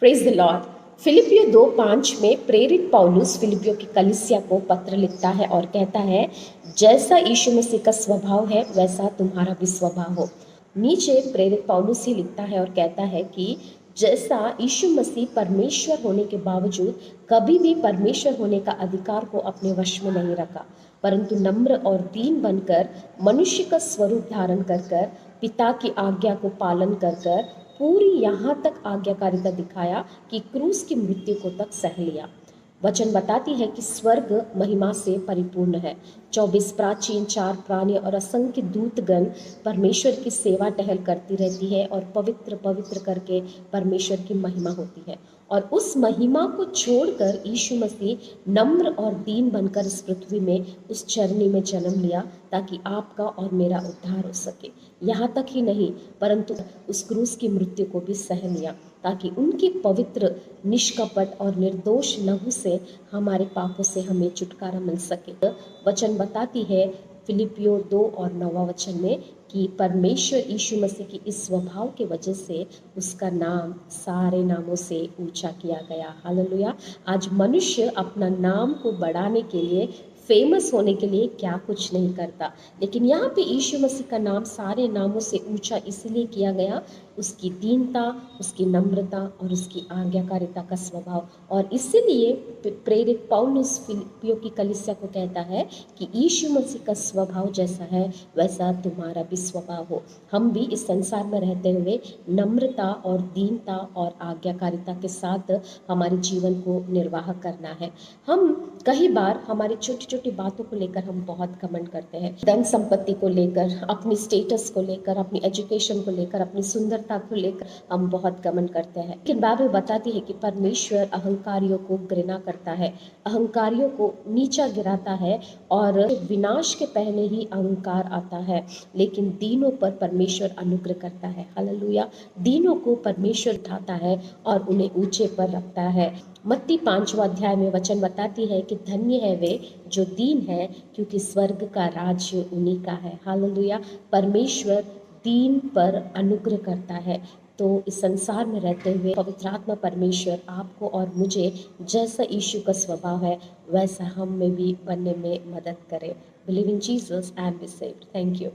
Praise the Lord. फिलिपियो 2:5 में प्रेरित पौलुस फिलिपियो की कलीसिया को पत्र लिखता है और कहता है, जैसा यीशु मसीह का स्वभाव है वैसा तुम्हारा भी स्वभाव हो। नीचे प्रेरित पौलुस ही लिखता है और कहता है कि जैसा यीशु मसीह परमेश्वर होने के बावजूद कभी भी परमेश्वर होने का अधिकार को अपने वश में नहीं रखा, परंतु नम्र और दीन बनकर मनुष्य का स्वरूप धारण कर कर पिता की आज्ञा को पालन कर कर पूरी यहाँ तक आज्ञाकारिता दिखाया कि क्रूस की मृत्यु को तक सह लिया। वचन बताती है कि स्वर्ग महिमा से परिपूर्ण है। 24 प्राचीन, 4 प्राणी और असंख्य दूतगण परमेश्वर की सेवा टहल करती रहती है और पवित्र पवित्र करके परमेश्वर की महिमा होती है। और उस महिमा को छोड़कर यीशु मसीह नम्र और दीन बनकर इस पृथ्वी में उस चरनी में जन्म लिया ताकि आपका और मेरा उद्धार हो सके। यहाँ तक ही नहीं, परंतु उस क्रूस की मृत्यु को भी सह लिया ताकि उनकी पवित्र, निष्कपट और निर्दोष लहू से हमारे पापों से हमें छुटकारा मिल सके। वचन बताती है फिलिपियो 2 और 9 वचन में कि परमेश्वर यीशु मसीह की इस स्वभाव के वजह से उसका नाम सारे नामों से ऊंचा किया गया। हालेलुया। आज मनुष्य अपना नाम को बढ़ाने के लिए, फेमस होने के लिए क्या कुछ नहीं करता, लेकिन यहाँ पे यीशु मसीह का नाम सारे नामों से ऊंचा इसलिए किया गया, उसकी दीनता, उसकी नम्रता और उसकी आज्ञाकारिता का स्वभाव। और इसीलिए प्रेरित पौलुस फिलिपियो की कलीसिया को कहता है कि यीशु मसीह का स्वभाव जैसा है वैसा तुम्हारा भी स्वभाव हो। हम भी इस संसार में रहते हुए नम्रता और दीनता और आज्ञाकारिता के साथ हमारे जीवन को निर्वाह करना है। हम कई बार हमारी छोटी छोटी बातों को लेकर हम बहुत घमंड करते हैं, धन संपत्ति को लेकर, अपनी स्टेटस को लेकर, अपनी एजुकेशन को लेकर, अपनी सुंदरता को लेकर हम बहुत घमंड करते हैं। लेकिन बाइबल बताती है कि परमेश्वर अहंकारियों को घृणा करता है, अहंकारियों को नीचा गिराता है और विनाश के पहले ही अहंकार आता है, लेकिन दीनों पर परमेश्वर अनुग्रह करता है। हालेलुया। दीनों को परमेश्वर उठाता है और उन्हें ऊंचे पर रखता है। मत्ती 5वां अध्याय में वचन बताती है कि धन्य है वे जो दीन है, क्योंकि स्वर्ग का राज्य उन्हीं का है। हालेलुया। परमेश्वर दीन पर अनुग्रह करता है। तो इस संसार में रहते हुए पवित्र आत्मा परमेश्वर आपको और मुझे जैसा यीशु का स्वभाव है वैसा हम में भी बनने में मदद करे। Believe in Jesus and be saved. Thank you.